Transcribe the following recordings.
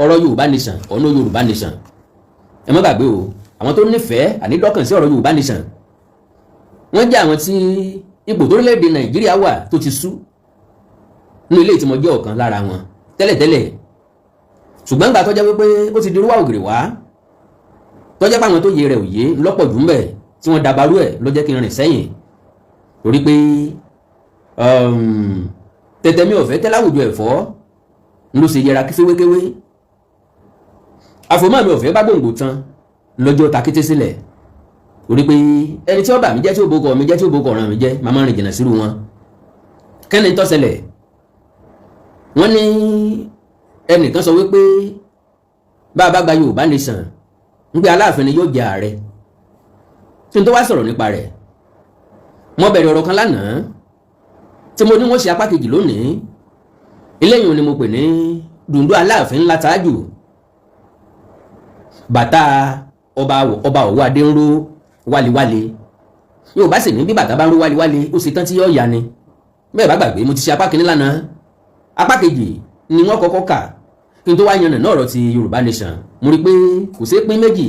ọ̀rọ̀ Yorùbá nation ọ̀nà Yorùbá nation ẹ má gbàgbé o àwọn tó nífẹ̀ẹ́ ànídọ́kàn sí ọ̀rọ̀ Yorùbá nation wọ́n jẹ́ àwọn tí ipò torílẹ̀-èdè Nàìjíríà wà tó ti sú nínú ilé ìtìmọ̀ jẹ́ ọ̀kan lára wọn tẹ́lẹ̀tẹ́lẹ̀ ṣùgbọ́n gbà tó jẹ́ wípé ó ti di rúwà ògèrè wá tó jẹ́ pé àwọn tó yẹ rẹ̀ òye lọ́pọ̀ jù ń bẹ̀ tí wọ́n dabarú ẹ̀ ló jẹ́ kí n rìn sẹ́yìn torí pé tẹ̀tẹ̀ mi ò fẹ́ tẹ́ láwùjọ ẹ̀fọ́ ló ṣe yẹra kéwékéwé àfòmọ́ mi ò fẹ́ bá gbòǹgbò tán lọ́jọ́ ta kété sílẹ̀ torí pé ẹni tí ó bà mí jẹ́ tí ó bókọ̀ mi jẹ́ tí ó bókọ̀ ọ̀ràn mi jẹ́ màmá rìn jìnnà sírú wọn kẹ́ni tó ṣẹlẹ̀ wọ́n ní ẹnìkan sọ wípé bá a bá gba Yorùbá nation ń pé Aláàfin ni yóò jẹ ààrẹ tí n tó wá sọ̀rọ̀ nípa rẹ̀ mo bẹ̀rẹ̀ ọ̀rọ̀ kan lánàá tí mo ní wọ́n ṣe apá kejì lónìí eléyìí ni mo pè ní dùndú Aláàfin ńlá tájù bàtà ọba ọ̀wọ́ adé ń ró wálewále Yorùbá sì ní bí bàtà bá ń ró wálewále ó ṣe tán tí yóò yá ni bẹ́ẹ̀ bá gbàgbé mo ti ṣe apá kìíní lánàá apá kejì ni wọ́n kọ́kọ́ kà kí n tó wá yanà náà ọ̀rọ̀ ti Yorùbá nation mo rí pé kò sí pín méjì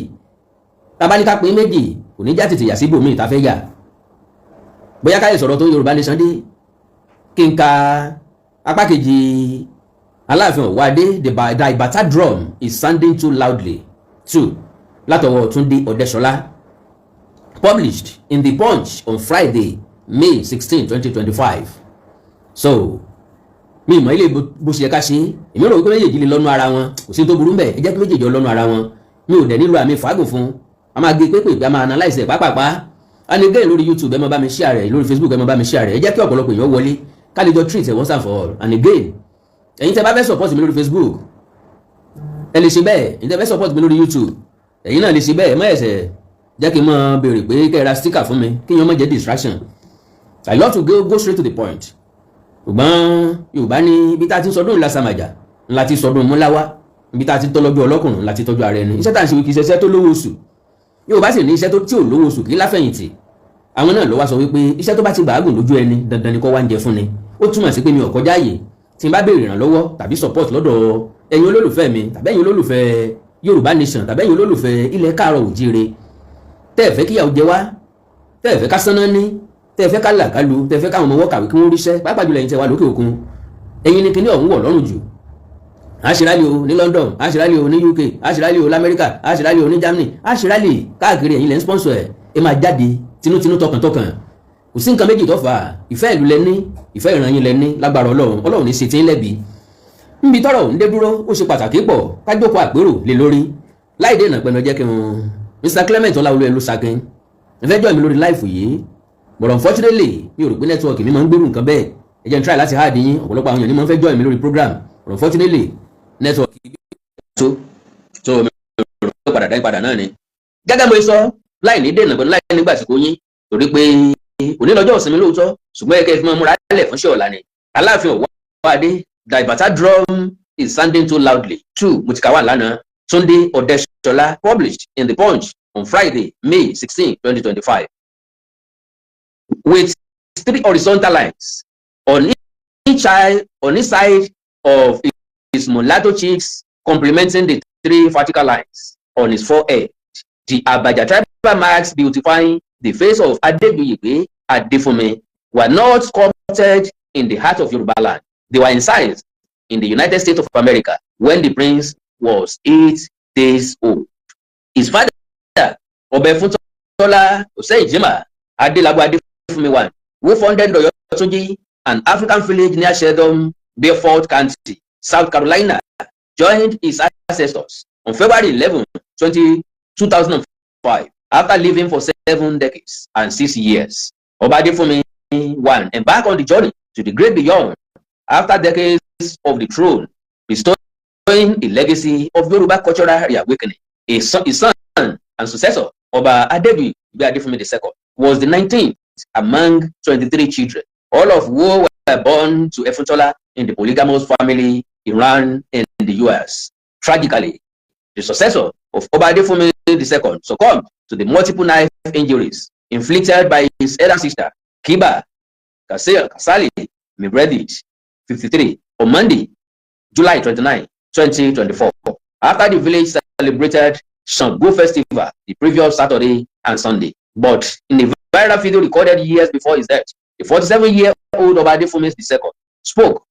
tábà ní ká pín méjì kò ní já tètè yà sí ibòmíì tá fẹ́ yà bóyá káyè sọ̀rọ̀ tó Yorùbá nation dé kí n ka apá kejì Aláàfin ọ̀wọ́ adé the Ibata drum is sounding too loudly too látọwọ́ Túndé Ọ̀dẹ́ṣọlá published in the Punch on Friday May 16, 2025 so mi ìmọ̀ ilé bó ṣe yẹ ká ṣe èmi rò wípé méjèèjì lè lọ́nu ara wọn kò sí tó burú mbẹ̀ ẹ jẹ́ kí méjèèjì lọ́nu ara wọn mi ò dẹ̀ nílò àmì fàágùn fún a máa gé pépè pé a máa analyse ẹ̀ pápápá a ní gẹ́yìn lórí YouTube ẹ máa bá mi share rẹ̀ lórí Facebook ẹ máa bá mi share rẹ̀ ẹ jẹ́ kí ọ̀pọ̀lọpọ̀ èèyàn wọlé ká lè jọ treat ẹ̀ once and for all and again ẹ̀yin tẹ́ bá fẹ́ support mi lórí Facebook ẹ lè ṣe bẹ́ẹ̀ ẹ̀yin tẹ́ fẹ́ support mi lórí YouTube ẹ̀yin náà lè ṣe bẹ́ẹ̀ mọ́ ẹ̀sẹ̀ jẹ́ kí n máa béèrè pé kẹ́ ẹ ra sticker fún mi kí yẹn má jẹ́ distraction I love to go straight to the point ṣùgbọ́n Yorùbá ní ibi tá a ti sọdún ìlàsàmàjà ńlá ti sọdún múláwá ibi tá a ti tọ́lọ́jú ọlọ́kùnrin ńlá ti tọ́jú ara ẹni iṣẹ́ tá à ń ṣe kì í ṣe iṣẹ́ tó lówó oṣù Yorùbá sì ní iṣẹ́ tí ò lówó oṣù kì í láfẹ̀yìntì àwọn náà ló wá sọ wípé iṣẹ́ tó bá ti gbàágùn lójú ẹni dandan ni kó wá ń jẹ fún ni ó túmọ̀ sí pé mi ò kọjá ààyè tí n bá béèrè ìrànlọ́wọ́ tàbí support lọ́dọ̀ ẹ̀yin olólùfẹ́ mi tàbí ẹ̀yin olólùfẹ́ Yorùbá nation tàbí ẹ̀yin olólùfẹ́ ilẹ̀ káàárọ̀ òjíire tẹ́ ẹ fẹ́ kíyàwó jẹ wá tẹ́ ẹ fẹ́ ká sánná ní tẹ́ ẹ fẹ́ ká làkàlù tẹ́ ẹ fẹ́ káwọn ọmọ wọ́ kàwé kí wọ́n ríṣẹ́ pàápàá jùlọ ẹ̀yin tẹ́ wà lókè òkun ẹ̀yin ni kíní ọ̀hún wọ̀ lọ́rùn jù àṣírálì o ní London àṣírálì o ní UK àṣírálì o lamẹ́ríkà àṣírálì o ní Germany àṣírálì káàkiri ẹ̀yin lẹ́ ń sponsor ẹ máa jáde tinútinú tọkàntọkàn kò sí nǹkan méjì tó fà á ìfẹ́ ìlú lẹ́ní ìfẹ́ ìran yín lẹ́ní lágbára Ọlọ́run ní ṣe tí ń lẹ́bi níbi tọ́rọ̀ ń dé dúró ó ṣe pàtàkì pọ̀ kájókòó àpérò lé lórí láì dènà pẹ̀lú jẹ́ kí n Mr Clement Ọláolú ẹlú sakin ìfẹ́jọ́ mi lórí láìfù yìí but unfortunately mi ò rò pé nẹ́tíwọ̀kì mi máa ń gbèrú nǹkan bẹ́ẹ̀ ẹ jẹ́ n try láti háàdì yín ọ̀pọ̀lọpọ̀ àwọn èèyàn ni máa ń fẹ́ join mi lórí program but unfortunately nẹ́tíwọ̀kì so mi ò rò padà dá ìpadà náà ni gẹ́gẹ́ bó sọ láì ní dènà pẹ̀lú láì nígbà tí kò yín torí pé òní lọ́jọ́ ìsinmi lóòótọ́ ṣùgbọ́n ẹ̀kẹ́ fi máa múra lẹ̀ fún ṣẹ́ ọ̀la ni Aláàfin ọ̀wọ́ adé the Ibata drum is sounding too loudly 2 mo ti kà wà lánàá Túndé Ọ̀dẹ́ṣọlá published in the Punch on Friday May 16, 2025 with 3 horizontal lines on each side of his mulatto cheeks complementing the 3 vertical lines on his forehead. The Abaja tribal marks beautifying the face of Adegboyegbe Adefunmi were not sculpted in the heart of Yoruba land. They were incised in the United States of America when the prince was 8 days old. His father, Obefuntola Osei-Jima Adelagbo Adefunmi I, who founded Oyotunji, an African village near Shedom, Beaufort County, South Carolina, joined his ancestors on February 11, 2005, after living for 7 decades and 6 years. Oba Adefunmi I embarked on the journey to the great beyond after decades of the throne, bestowing a legacy of Yoruba cultural reawakening. His son and successor, Oba Adegboyegbe Adefunmi II, was the 19th among 23 children, all of who were born to Efuntola in the polygamous family in Iran and the US. Tragically, the successor of Oba Adefunmi II succumbed to the multiple knife injuries inflicted by his elder sister, Kiba Kasali Mibredit, 53, on Monday, July 29, 2024. after the village celebrated Shango festival the previous Saturday and Sunday. But in a viral video recorded years before his death, the 47-year-old Obadefumi II spoke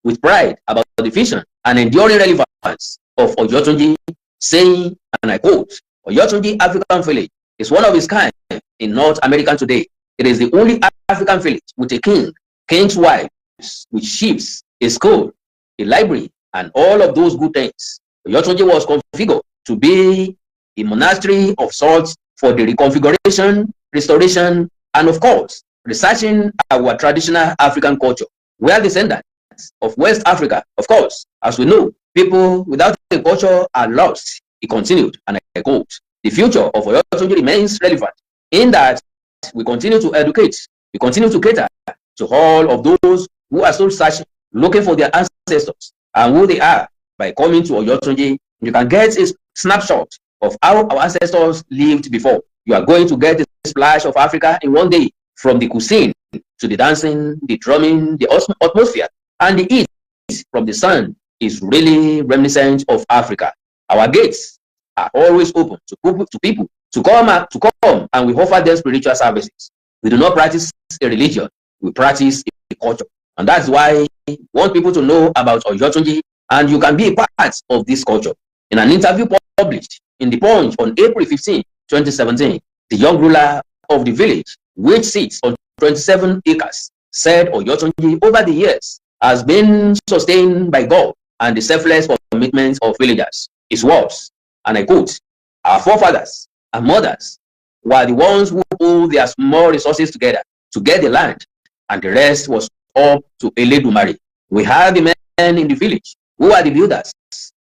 with pride about the vision and enduring relevance of Oyotunji, saying, and I quote, "Oyotunji African village is one of its kind in North America today. It is the only African village with a king, king's wives, with chiefs, a school, a library, and all of those good things. Oyotunji was configured to be a monastery of sorts for the reconfiguration, restoration, and of course, researching our traditional African culture. We are descendants of West Africa. Of course, as we know, people without a culture are lost." He continued, and I quote, "The future of Oyotunji remains relevant in that we continue to educate, we continue to cater to all of those who are still searching, looking for their ancestors and who they are. By coming to Oyotunji, you can get a snapshot of how our ancestors lived before. You are going to get a splash of Africa in one day, from the cuisine to the dancing, the drumming, the atmosphere, and the heat from the sun is really reminiscent of Africa. Our gates are always open to people to come and we offer them spiritual services. We do not practice a religion, we practice a culture. And that's why we want people to know about Oyotunji, and you can be a part of this culture." In an interview published in The Punch on April 15, 2017, the young ruler of the village, which sits on 27 acres, said Oyotunji over the years has been sustained by God and the selfless commitment of villagers. His words, and I quote, "Our forefathers and mothers were the ones who pulled their small resources together to get the land, and the rest was up to Eledumare. We had the men in the village who are the builders,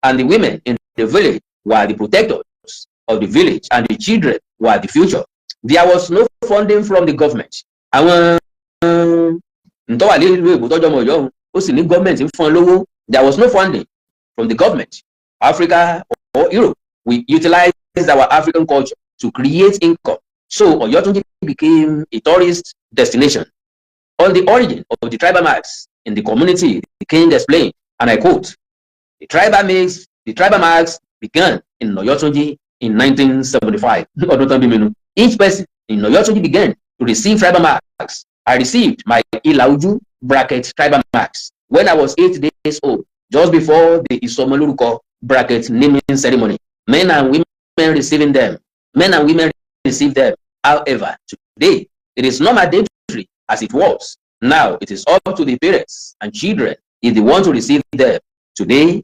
and the women in the village were the protectors of the village, and the children were the future. There was no funding from the government." There was no funding from the government. Africa or Europe, we utilized our African culture to create income. So Oyotunji became a tourist destination. On the origin of the tribal marks in the community, the king explained, and I quote, the tribal marks began in Oyotunji in 1975. Each person in Oyotunji began to receive tribal marks. I received my Ilauju bracket tribal marks when I was 8 days old, just before the Isomoluruko bracket naming ceremony. Men and women received them. However, today it is not mandatory as it was. Now it is up to the parents and children if they want to receive them. Today,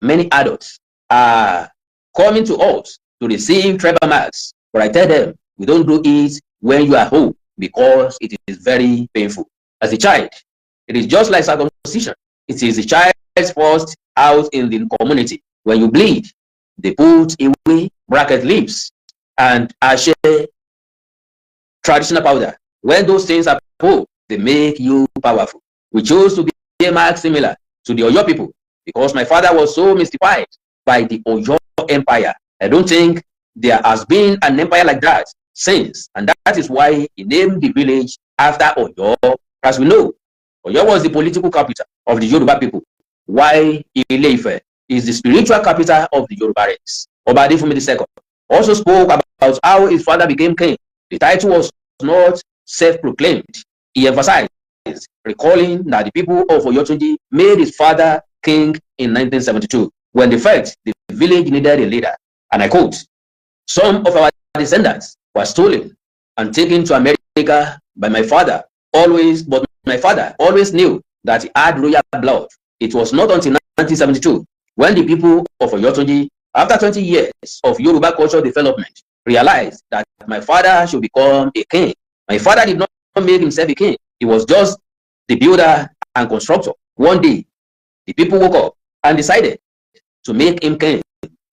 many adults are coming to us to receive tribal marks, but I tell them we don't do it when you are home because it is very painful. As a child, it is just like circumcision. It is the child's first out in the community. When you bleed, they put away bracket leaves and ashe traditional powder. When those things are pulled, they make you powerful. We chose to be a mark similar to the Oyo people because my father was so mystified by the Oyo Empire. I don't think there has been an empire like that since, and that is why he named the village after Oyo. As we know, Oyo was the political capital of the Yoruba people, while Ile-Ife is the spiritual capital of the Yoruba race. Obadefumi II also spoke about how his father became king. The title was not self-proclaimed. He emphasized, recalling that the people of Oyotunji made his father king in 1972 when they felt the village needed a leader. And I quote, some of our descendants were stolen and taken to America by my father, but my father always knew that he had royal blood. It was not until 1972 when the people of Oyotunji, after 20 years of Yoruba cultural development, realized that my father should become a king. My father did not make himself a king. He was just the builder and constructor. One day, the people woke up and decided to make him king.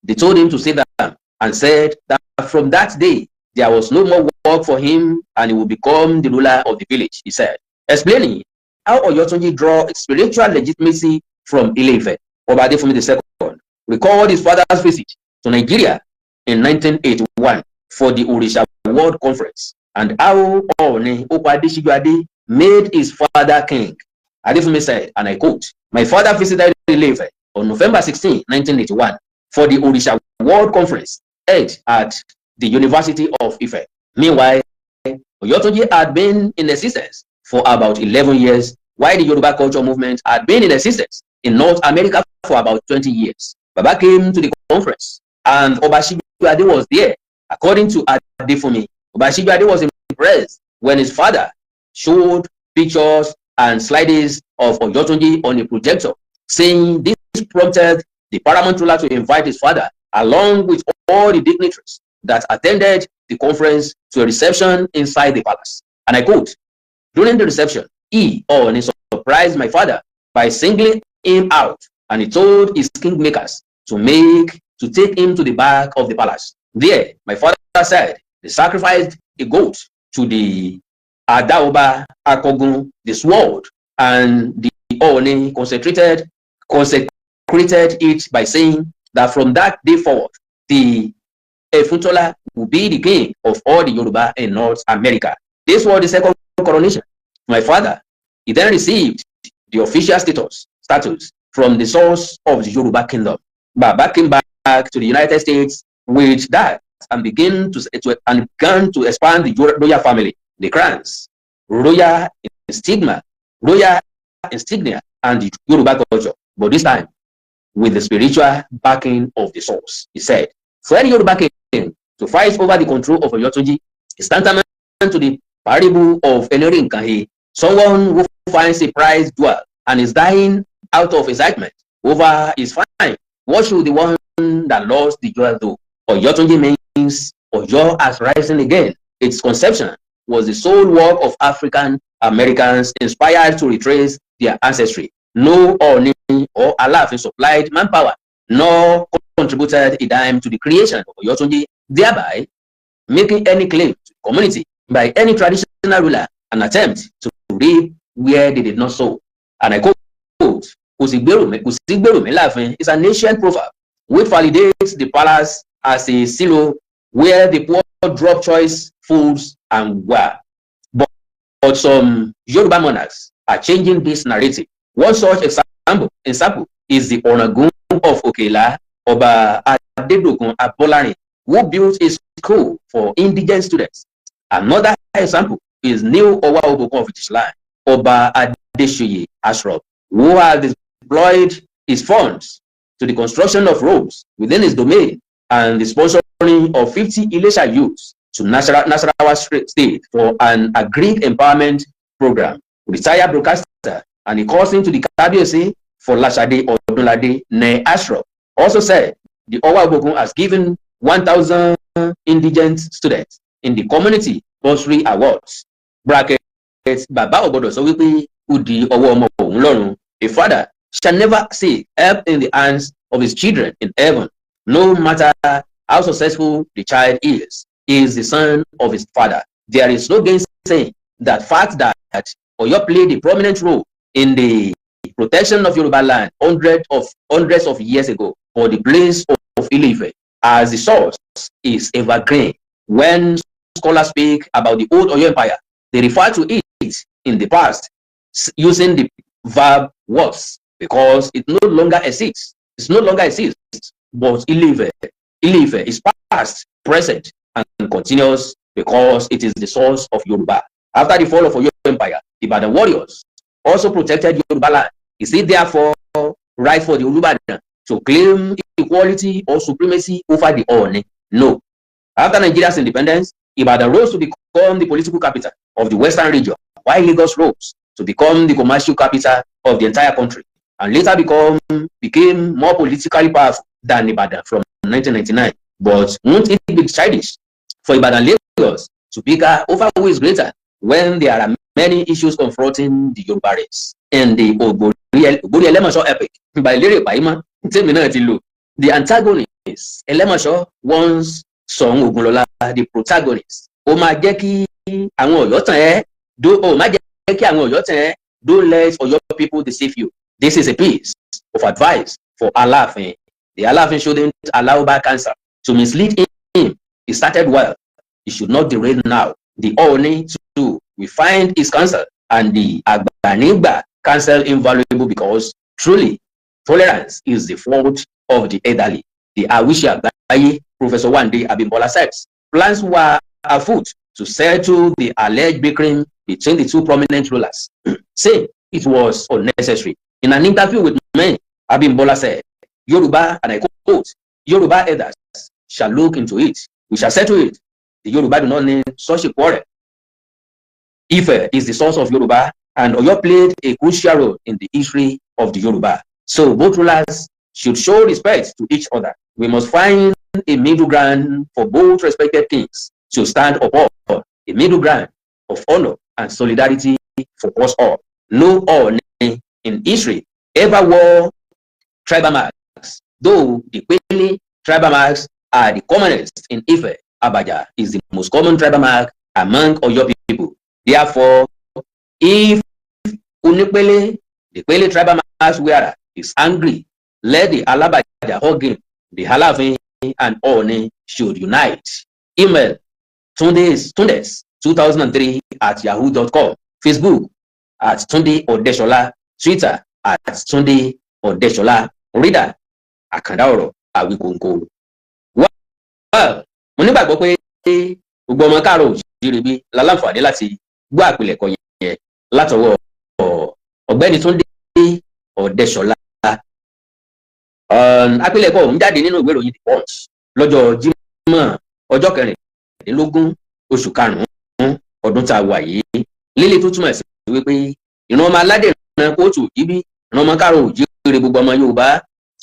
They told him to sit down and said that from that day, there was no more work for him and he would become the ruler of the village, he said, explaining how Oyotunji draw spiritual legitimacy from Ile-Ife. Obadefumi II recalled his father's visit to Nigeria in 1981 for the Orisha World Conference and how Ooni Opadeshiguade made his father king. Adefumi said, and I quote, my father visited Ile-Ife on November 16, 1981 for the Orisha World Conference held at the University of Ife. Meanwhile, Oyotunji had been in existence for about 11 years, while the Yoruba culture movement had been in existence in North America for about 20 years. Baba came to the conference, and Oba Shijuade was there. According to Adefumi, Oba Shijuade was impressed when his father showed pictures and slides of Oyotunji on a projector, saying this prompted the paramount ruler to invite his father, along with all the dignitaries that attended the conference, to a reception inside the palace. And I quote, during the reception, he surprised my father by singling him out, and he told his kingmakers to take him to the back of the palace. There, my father said they sacrificed a goat to the Adaoba Akogun, the sword, and the Oni consecrated it by saying that from that day forward, the Efuntola will be the king of all the Yoruba in North America. This was the second coronation. My father, he then received the official status from the source of the Yoruba kingdom. Baba came back to the United States with that and began to expand the royal family, the crowns, royal insignia, and the Yoruba culture. But this time, with the spiritual backing of the source, he said, for any Yoruba king to fight over the control of Oyotunji is tantamount to the parable of Eneri Nkahi, someone who finds a prize jewel and is dying out of excitement over his find. What should the one that lost the jewel do? Oyotunji means Oyo has risen again. Its conception was the sole work of African Americans inspired to retrace their ancestry. No Oni or Alaafin supplied manpower, nor contributed a dime to the creation of Oyotunji, thereby making any claim to the community by any traditional ruler an attempt to reap where they did not sow. And I quote, "Usigberu me Alaafin" is an ancient proverb which validates the palace as a silo where the poor drop choice foods and were. But some Yoruba monarchs are changing this narrative. One such example is the Onagun of Okela, Oba Adedogun Abolari, who built a school for indigent students. Another example is New Owa Obokun of Islam, Oba Adeshoye Ashraf, who has deployed his funds to the construction of roads within his domain and the sponsoring of 50 Ilesha youths to Nasarawa State for an agri empowerment program. Retired broadcaster and he calls into the Kabiyesi for Lashade Odunlade Ne Ashraf also said the Owa Obokun has given 1,000 indigent students in the community bursary awards. Bracket Baba Obodo so wípé Udi Owo Omo Òun Lọ́run. A father shall never see help in the hands of his children in heaven, no matter how successful the child is. He is the son of his father. There is no gainsaying that fact that Oyo played a prominent role in the protection of Yoruba land hundreds of years ago for the place of Ile-Ife, as the source is evergreen. When scholars speak about the old Oyo Empire, they refer to it in the past using the verb was, because it no longer exists. It no longer exists, but Ile-Ife is past, present, and continuous because it is the source of Yoruba. After the fall of Oyo Empire, the Ibadan warriors also protected Yoruba land. Is it therefore right for the Yoruba to claim equality or supremacy over the Oni? No. After Nigeria's independence, Ibadan rose to become the political capital of the Western region, while Lagos rose to become the commercial capital of the entire country, and later became more politically powerful than Ibadan from 1999. But won't it be childish for Ibadan Lagos to bicker over who is greater when there are many issues confronting the Yoruba race? In the Ogbori Elemasho epic by Lere Paima, the antagonist Elemasho once sung Ogunlola, the protagonist. O ma jẹ́ kí àwọn Ọ̀yọ́ tàn ẹ́, don't let Oyo people deceive you. This is a piece of advice for Alaafin. The Alaafin shouldn't allow bad counsel to mislead him. He started well. He should not derail now. The Oni too, we find his counsel and the Agbanigba counsel invaluable, because truly tolerance is the fault of the elderly. the Awishi Agbaye, Professor Wande Abimbola says plans were afoot to settle the alleged bickering between the two prominent rulers, saying it was unnecessary. In an interview with Men, Abimbola said, Yoruba, and I quote, Yoruba elders shall look into it. We shall settle it. The Yoruba do not need such a quarrel. Ife is the source of Yoruba, and Oyo played a crucial role in the history of the Yoruba. So both rulers should show respect to each other. We must find a middle ground for both respected kings to stand upon, a middle ground of honor and solidarity for us all. No one in history ever wore tribal marks, though the Kweli tribal marks are the commonest in Ife. Abaja is the most common tribal mark among Oyo people. Therefore, if Unikwele, the Kweli tribal marks wearer, is angry, let the Alabaja hug him. The Alaafin and Oni should unite. Email tundes2003@yahoo.com. Facebook at Tunde Odeshola. Twitter at Tunde Odeshola. Reader Àkàndá ọ̀rọ̀ Àwíkòǹkò. Well, mo nígbàgbọ́ pé gbogbo ọmọ káàárọ̀ oòjíire bí láǹfààní láti gbọ́ àpilẹ̀kọ yẹn látọwọ́ ọ̀gbẹ́ni Túndé Ọ̀dẹ́ṣọlá. Àpilẹ̀kọ ọ̀hún jáde nínú ìwé ìròyìn The Punch lọ́jọ́ Jímọ̀ ọjọ́ 14 oṣù karùn-ún ọdún tá a wà yìí. Lílé tó túmọ̀ sí wípé ìran ọmọ aládé ìran kóòtù òjíbí, ìran ọmọ káàárọ̀ oòjíire gbogbo ọmọ Yorùbá,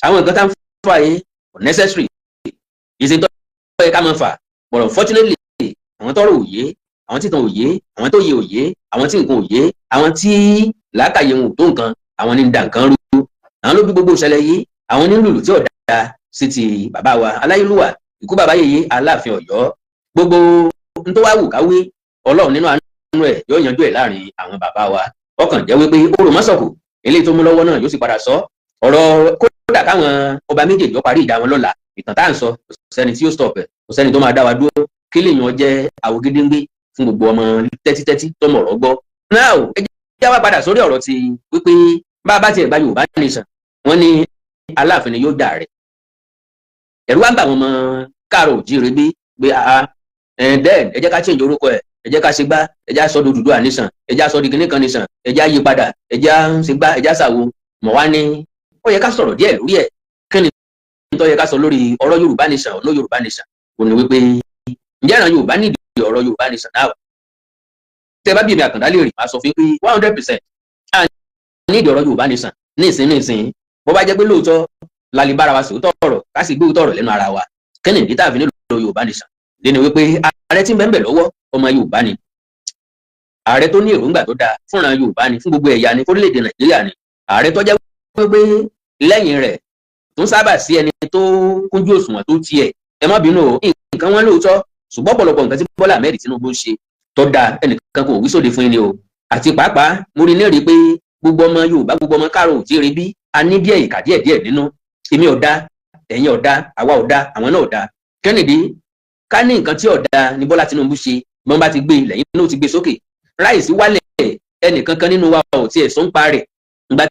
àwọn nǹkan tá ń fà yé unnecessary ìṣètò ẹ̀ ká máa fà, but unfortunately àwọn tọrọ òye, àwọn tí tàn òye, àwọn tó yẹ òye, àwọn tí nǹkan òye, àwọn tí làákàyè wọn ò tó nǹkan, àwọn ní ń da nǹkan rú, àwọn ló bí gbogbo ìṣẹ̀lẹ̀ yìí, àwọn ní lùlù tí ò dáa sí ti bàbá wa Aláyélúwà, ikú bàbá yèyé Aláàfin Ọ̀yọ́. Gbogbo n tó wá wù káwé Ọlọ́run nínú àánú ẹ̀ yóò yanjú ẹ̀ láàrin àwọn bàbá wa. Ọkàn jẹ́ wípé ó rò mọ́sọ̀kù eléyìí tó mú lọ́wọ́ náà yóò sì padà sọ ọ̀rọ̀ kódà káwọn ọba méjèèjì ó parí ìjà wọn lọ́la. Ìtàn tá à ń sọ kò sẹ́ni tí yóò stop ẹ̀, kò sẹ́ni tó máa dá wa dúró. Kí lèèyàn jẹ́ àwògedengbe fún gbogbo ọmọ tẹ́títẹ́tí tó mọ̀ ọ̀rọ̀ gbọ́. Now ẹ jẹ́ wá padà sórí ọ̀rọ̀ ti wípé bá a bá tiẹ̀ gba Yorùbá nation, wọ́n ní Aláàfin ni yóò dà rẹ̀. Ẹ̀rù wá ń bà wọ́n mọ káàárọ̀ oòjíire bí pé then ẹ jẹ́ ká change orúkọ ẹ̀, ẹ jẹ́ ká ṣe gbá, ẹ jẹ́ sọ Odùduwà nation, ẹ jẹ́ sọ di kinní kan nation, ẹ jẹ́ yí padà, ẹ jẹ́ ṣe gbá, ẹ jẹ́ ṣàwo. Mọ̀ wá ní ó yẹ ká sọ̀rọ̀ díẹ̀ lórí ẹ̀. Kí ni tó yẹ ká sọ lórí ọ̀rọ̀ Yorùbá nation, no Yorùbá nation? Ó ní wípé ǹjẹ́ ìran Yorùbá nídìí ọ̀rọ̀ Yorùbá nation náà? Tẹ́ bá bí èmi Àkàndá lè rìn máa sọ fún pé 100% a nídìí ọ̀rọ̀ Yorùbá nation nísìn. Bó bá jẹ́ pé lóòótọ́ la lè bára wa sòótọ́ ọ̀rọ̀ ká sì gbé òótọ́ ọ̀rọ̀ lẹ́nu ara wa. Kí ni ìdí tá a fi nílò Yorùbá nation? Lẹ́nu wípé ààrẹ tí ń bẹ lọ́wọ́ ọmọ Yorùbá ni. Ààrẹ tó ní èròǹgbà tó dáa fúnra Yorùbá ni, fún gbogbo ẹ̀yà ni, fórílẹ̀-èdè Nàìjíríà ni. Ààrẹ tó jẹ́ wípé lẹ́yìn rẹ̀ tó ń sábà sí ẹni tó kúnjú òṣùwọ̀n tó tiẹ̀. Ẹ má bínú nǹkan wọn lóòótọ́, ṣùgbọ́n ọ̀pọ̀lọpọ̀ nǹkan tí Bọ́lá Ahmed Tinubu ń ṣe tó dáa ẹnìkan kò wí sóde fún yín o. Àti pàápàá mo rí nírìí pé gbogbo ọmọ Yorùbá, gbogbo ọmọ káàárọ̀ oòjíire bí a ní díẹ̀ ìkà díẹ̀ nínú. Èmi ọ̀dá, ẹ̀yin ọ̀dá, àwa ọ̀dá, àwọn náà ọ̀dá. Kẹ́nìdí ká ní nǹkan tí ọ̀dá ni Bọ́lá Tinubu ṣe, bọ́n bá ti gbé lẹ́yìn náà ti gbé sókè. Ráìsì wálẹ̀ ẹnìkan kan nínú wa ò tiẹ̀ sọ ń pa rẹ̀. Ìgbà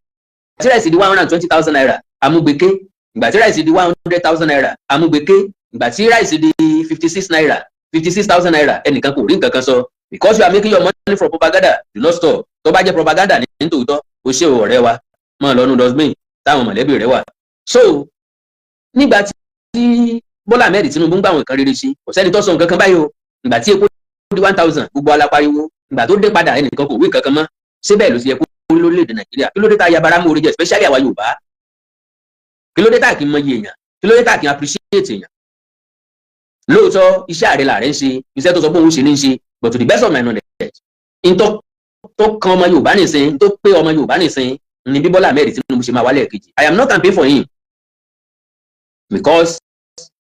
tí ráìsì di 120,000 naira amúgbèké, ìgbà tí ráìsì di 100,000 naira amúgbèké, ìgbà tí ráìsì di 56,000 naira ẹnìkan kò rí nǹkan kan sọ. Because you are making your money from propaganda, do not stop. Tó bá jẹ́ propaganda ní tòótọ́, ó ṣe ọ̀rẹ́ wa mọ́ lọ́nu dustbin táwọn mọ̀lẹ́bí rẹ̀ wà. So nígbà tí Bọ́lá Ahmed Tinubu ń gbà wọn kan rere ṣe, kò sẹ́ni tó sọ nǹkan kan báyìí o. Ìgbà tí epo di 1,000 gbogbo alápariwo, ìgbà tó dé padà ẹnìkan kò wí nǹkan kan mọ́. Ṣé bẹ́ẹ̀ ló ṣe yẹ kó rí lórílẹ̀-èdè Nàìjíríà? Kí ló dé tá a yabara mú orí jẹ, especially àwa Yorùbá? Kí ló dé tá a kì í mọ iye èèyàn? Kí ló dé tá a kì í appreciate èèyàn? Lóòótọ́ iṣẹ́ ààrẹ làárẹ̀ ń ṣe, iṣẹ́ tó sọ pé òun ṣe ní ń ṣe, but to the best of my knowledge, tó kan ọmọ Yorùbá nìsín, tó pé ọmọ Yorùbá nìsín ni bí Bọ́lá Ahmed Tinubu ṣe máa wálé ẹ̀kejì. I am not campaigning for him because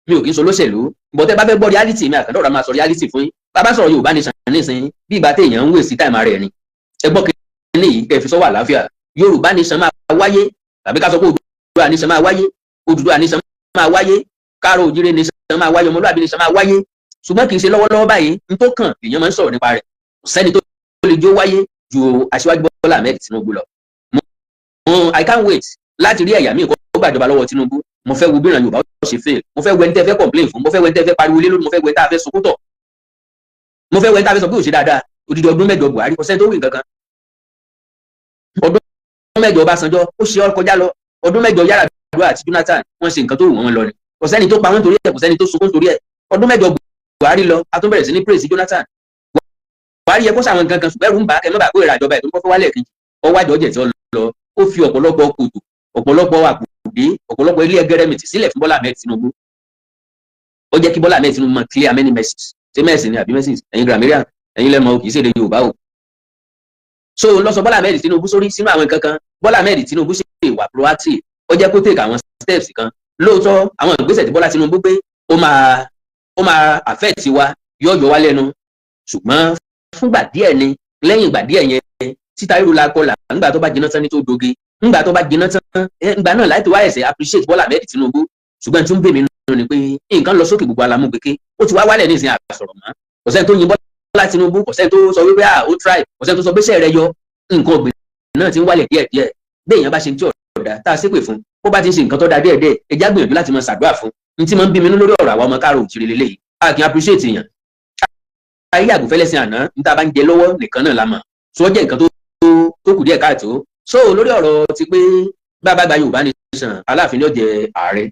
mi ò kí n sọ lóṣèlú, but ẹ bá fẹ́ gbọ́ reality mi Àkàndá ọ̀rọ̀ máa sọ reality fún yín. Bàbá sọ̀rọ̀ Yorùbá nìsín nísín bí ìgbà téèyàn ń wèsì táìmù rẹ̀ ni. Ẹ gbọ́ kíní yìí kẹ́ fi sọ́wọ́ àlàáfíà. Yorùbá nìsín máa wáyé, tàbí ká sọ pé Odùduwà nìsín máa wáyé, Odùduwà nìsín máa wáyé, káàárọ̀ oòjíire nìsín máa wáyé, ọmọlúwàbí nìsín máa wáyé. Ṣùgbọ́n kì í ṣe lọ́wọ́lọ́wọ́ báyìí, n tó kàn èèyàn máa ń sọ̀rọ̀ nípa rẹ̀. Sẹ́ni tó lè jó wáyé ju Aṣíwájú Bọ́lá Ahmed Tinubu lọ. I can't wait láti rí ẹ̀yà míì kó gbàjọba lọ́wọ́ Tinubu. mo fẹ́ wo bí ìran Yorùbá ó ṣe fail, mo fẹ́ wo ẹni tẹ́ fẹ́ complain fún, mo fẹ́ wo ẹni tẹ́ fẹ́ pariwo lé lórí, mo fẹ́ wo ẹni tá a fẹ́ sunkún tọ̀, mo fẹ́ wo ẹni tá a fẹ́ sọ pé ó ṣe dáadáa. Odidi ọdún 8 Buhari kò sẹ́ni tó wí nǹkan kan. Ọdún 8 Ọbásanjọ́ ó ṣe ọ kọjá lọ. Ọdún 8 Yar'Adua àti Jonathan wọ́n ṣe nǹkan tó wù wọ́n lọ ni, kò sẹ́ni tó pa wọ́n torí ẹ̀, kò sẹ́ni tó sunkún torí ẹ̀. Ọdún 8 Buhari lọ, a tún bẹ̀rẹ̀ sí ní praise Jonathan. Buhari yẹ kó sàwọn nǹkan kan ṣùgbọ́n ẹ̀rù ń bà á kẹ́ mọ́ bàá kó ìrìnàjọba ẹ̀ tó ń kọ́ fẹ́ wálẹ̀ kejì, ọwọ́ àjọjẹ̀ tí ó lọ, ó fi ọ̀pọ̀lọpọ̀ kòtò, ọ̀pọ̀lọpọ̀ àpòdé, ọ̀pọ̀lọpọ̀ ilé ẹgẹrẹmìtì sílẹ̀ fún Bọ́lá Ahmed Tinubu. Ó jẹ́ kí Bọ́lá Ahmed Tinubu mọ clear many messages. Ṣé mẹ́sìn ni àbí mẹ́sìn? Ẹ̀yin grammarian, ẹ̀yin lẹ́mọ̀ kì í ṣe èdè Yorùbá o. So lọ sọ Bọ́lá Ahmed Tinubu sórí sínú àwọn nǹkan kan. Bọ́lá Ahmed Tinubu ṣe ìwà proactive, ó jẹ́ kó take àwọn steps kan. Lóòótọ́ àwọn ìgbésẹ̀ tí Bọ́lá Tinubu gbé ó máa affect wa, yóò yọ wá lẹ́nu, ṣùgbọ́n fúngbà díẹ̀ ni, lẹ́yìn ìgbà díẹ̀ yẹn títa ríru la kọlà, ńgbà tó bá jiná tán ní tó doge, ńgbà tó bá jiná tán, ńgbà náà láti wá ẹ̀sẹ̀ appreciate Bọ́lá Ahmed Tinubu. Ṣùgbọ́n tí ń bè mí nínú ni pé nǹkan lọ sókè gbogbo alamúgbèké, ó ti wá wálẹ̀ ní ìsìn àgbàsọ̀rọ̀ mọ́, kò sẹ́ni tó yin Bọ́lá Tinubu, kò sẹ́ni tó sọ wípé ó try, kò sẹ́ni tó sọ gbéṣẹ́ rẹ yọ, nǹkan ọ̀gbìn náà ti ń wálẹ̀ díẹ̀díẹ̀. Bẹ́ẹ̀ yẹn bá ṣe tí ọ̀dà tá a ṣépè fún, bó bá ti ń ṣe nǹkan tó da díẹ̀díẹ̀, ẹ já gbìyànjú láti máa ṣàdúrà fún. Ní tí máa ń bí mi nínú lórí ọ̀rọ̀ àwọn ọmọ káàrọ̀ òjìrì lélẹ́yìí, a kì í appreciate èèyàn. Ayé àgùnfẹ́lẹ́sìn àná ní tá a bá ń jẹ lọ́wọ́ nìkan náà la mọ̀, so ó jẹ́ nǹkan tó kù díẹ̀ káàtó. So lórí ọ̀rọ̀ ti pé bàbá gba Yorùbá nation, Aláàfin ló jẹ ààrẹ,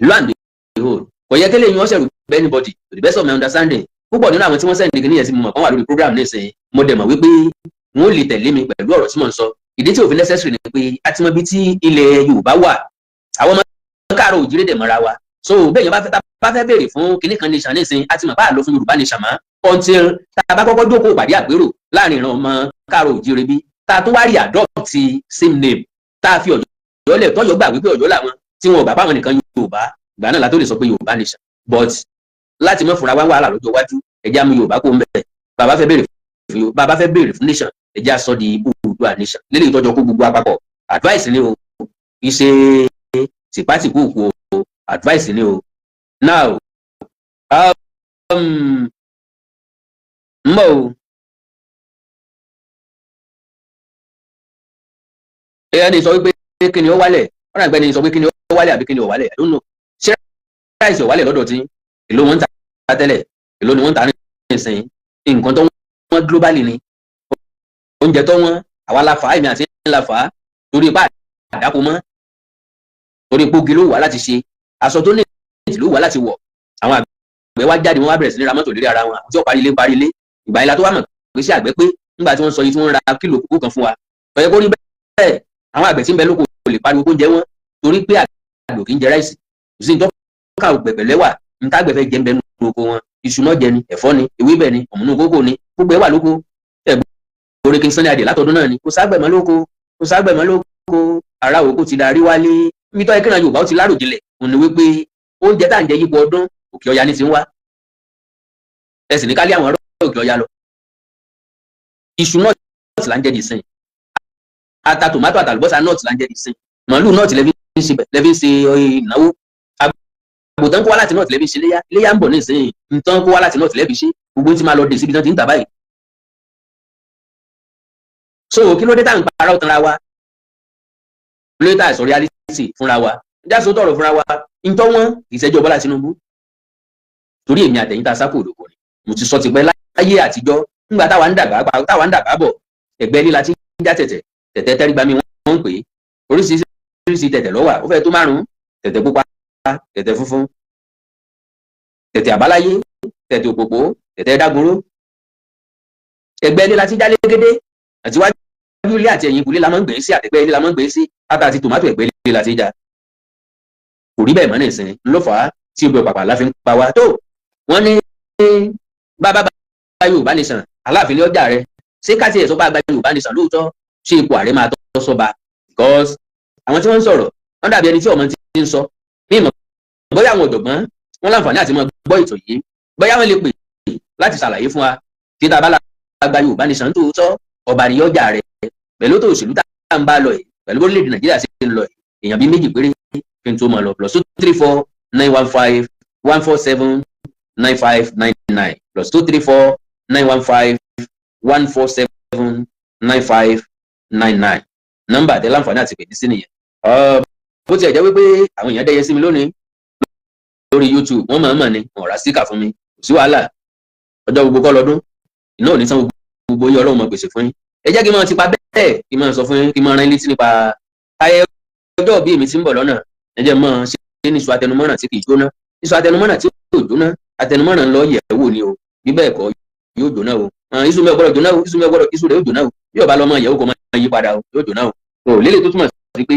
lo and behold, kò yẹ kí lè yan ọ̀sẹ̀ rú anybody to the best of my understanding. Púpọ̀ nínú àwọn tí wọ́n sẹ́ni kìíní yẹn sí mo mọ̀ kán wà lórí program nísìnyí, mo dẹ̀ mọ̀ wípé wọ́n lè tẹ̀lé mi pẹ̀lú ọ̀rọ̀ tí mò ń sọ. Ìdí tí òfin necessary ni pé a ti mọ ibi tí ilẹ̀ Yorùbá wà, àwọn ọmọ káàrọ̀ òjìrè dẹ̀ mọ́ra wa. So bẹ́ẹ̀ yẹn bá fẹ́ béèrè fún kinní kan nation nísìnyí, a ti mọ̀ bá a lọ fún Yorùbá nation mọ́ until tá a bá kọ́kọ́ jókòó pàdé àpérò láàrin ìran ọmọ káàrọ̀ òjìrè bí tá a tún wá rí adopt same name, tá a fi Ọ̀yọ́ lẹ̀ tọ́yọ́ gbà wípé Ọ̀yọ́ làwọn tí wọn ò bá báwọn nìkan Yorùbá, ìgbà náà la tó lè sọ pé Yorùbá nation. But láti mọ́ fúnra wá wàhálà lọ́jọ́ iwájú, ẹja mú Yorùbá kó ń bẹ̀. Bàbá fẹ́ béèrè fún nation, ẹja sọ di Oòduà nation lélẹ́yìí tọ́jọ́ kó gbogbo àpapọ̀. Advice ni o, ìṣe tìpátìkúùkù o, advice ni o. Now mbọ̀ o, ẹ̀yà ni sọ wípé kí ni ó wálẹ̀, ọ̀nà àgbẹ̀ ni sọ pé kí ni ó wálẹ̀ àbí kí ni ó wálẹ̀, I don't know. Ṣé ráìsì ó wálẹ̀ lọ́dọ̀ tí èló wọn ń ta tẹ́lẹ̀, èló ni wọ́n ń ta ní ìsìn, nǹkan tó wọ́n globally ni, oúnjẹ tó wọ́n àwa la fà á, èmi àti ńlá fà á torí ipá àdáko mọ́, torí ipò ogi ló wà láti ṣe, aṣọ tó ní ìtì ló wà láti wọ̀. Àwọn àgbẹ̀ wá jáde, wọ́n wá bẹ̀rẹ̀ sí ní ra mọ́tò lérí ara wọn, àti ó parí ilé ìgbà ìlà tó wà mọ̀ pé sí àgbẹ̀ pé nígbà tí wọ́n sọ yìí tí wọ́n ra kílò kókó kan fún wa, ó yẹ kó rí bẹ́ẹ̀. Àwọn àgbẹ̀ tí ń bẹ lóko kò lè pariwo kó jẹ wọ́n torí pé àgbẹ̀ kì í jẹ ráìsì, kò sí ní tọ́ka ògbẹ̀gbẹ̀ lẹ́wà, nǹkan àgbẹ̀ fẹ́ jẹ ń bẹ nínú oko wọn, iṣu náà jẹ ni, ẹ̀fọ́ ni, ewébẹ̀ ni, ọ̀mùnú kókò ni, gbogbo ẹ̀ wà lóko. Orí King Sunny Adé látọdún náà ni kò ságbẹ̀ mọ́ lóko, ara òkú ti darí wálé. Ibi tó yẹ kí Yorùbá ó ti láròjinlẹ̀ òun ni wípé oúnjẹ tá à ń jẹ yípo ọdún Òkè Ọya ní ti ń wá, ẹ sì ní ká lé àwọn ọ̀rọ̀ Òkè Ọya lọ. Iṣu náà ti là ń jẹ dì sìn, ata tòmátò àtàlùbọ́sà náà ti là ń jẹ dì sìn, màálù náà ti lẹ́bí ń ṣe ìnáwó, àgbòtán kó wá láti náà ti lẹ́bí ṣe léyà ń bọ̀ ní ìsìn, nǹkan kó wá láti náà ti lẹ́bí ṣe, gbogbo ti máa lọ dé síbi tán ti ń tà báyìí. So kí ló dé tá à ń para ọ̀tàn ra wa, lórí tá à sọ reality fúnra wa, jáso tọrọ fúnra wa, ntọ́ wọn ìṣẹ́jọ́ Bọ́lá Tinubu torí èmi àtẹ̀yìn tá a sápò òdòkò ni. Mo ti sọ ti pẹ́ láyé àtijọ́ nígbà táwa ń dàgbà bọ̀, ẹgbẹ́ líla tí ń já tẹ̀tẹ̀ tẹ́rígbá mi wọ́n ń pè é, oríṣiríṣi tẹ̀tẹ̀ ló wà, ó fẹ́ tó 5, tẹ̀tẹ̀ pupa, tẹ̀tẹ̀ funfun, tẹ̀tẹ̀ àbáláyé, tẹ̀tẹ̀ òpópó, tẹ̀tẹ̀ dágunró. Ẹgbẹ́ líla tí já légédé àti wájú ilé àti ẹ̀yìn ìkùlé la máa ń gbé sí, àtẹ̀gbẹ́ ilé la máa ń gbé sí, ata àti tòmátò ẹ̀gbẹ́ ilé la ti já. Kò rí bẹ́ẹ̀ mọ́ nìsín, ló fà á tí obì ọ̀pàpà la fi ń pa wá tó. Wọ́n ní bàbá Yorùbá nation, Aláàfin ní ọjà rẹ̀, ṣé ká tiẹ̀ sọ bá gba Yorùbá nation lóòótọ́, ṣé ipò ààrẹ máa tọ́ sọ́ba? Because àwọn tí wọ́n ń sọ̀rọ̀ wọ́n dàbí ẹni tí ọmọ ti ń sọ, mímọ̀ bóyá àwọn ọ̀jọ̀gbọ́n wọ́n láǹfààní àti mọ gbọ́ ètò yìí, bóyá wọ́n lè pè láti ṣàlàyé fún wa tí tá a bá gba Yorùbá nation tòótọ́, ọba ni ọjà rẹ̀ pẹ̀lú tó òṣèlú tá à ń bá lọ yìí, pẹ̀lú orílẹ̀-èdè Nàìjíríà ṣe ń lọ yìí, èèyàn bíi méjì péré kí n tó máa lọ, +234 915 147 9599 +234 915 147 9599 nọ́mbà àti láǹfààní àti pèsè sí nìyẹn. bó tiẹ̀ jẹ́ wípé àwọn èèyàn dẹ́yẹ sí mi lónìí lórí YouTube wọ́n máa ń mọ̀ ni wọ́n ra síkà fún mi kò sí wàhálà ọjọ́ gbogbo kọ́ lọ́dún iná ò ní san gbogbo yín Ọlọ́run máa pèsè fún yín ẹ jẹ́ kí n máa ti pa bẹ́ẹ̀ kí n máa sọ fún yín kí n máa rán yín létí nípa ayẹyẹ ọjọ́ bí èmi ti ń bọ̀ lọ́nà ẹ jẹ́ máa ṣe ní iṣu atẹnumọ́ràn tí kì í jóná iṣu atẹnumọ́ràn tí yóò jóná atẹnumọ́ràn ń lọ yẹ̀ wò ni o bí bẹ́ẹ̀ kọ́ yóò jóná o iṣu mi ò gbọ́dọ̀ jóná o iṣu rẹ̀ yóò jóná o bí ọba lọ́mọ yẹ̀wò kò máa yí padà o yóò jóná o tó lélẹ̀ tó túmọ̀ sí pé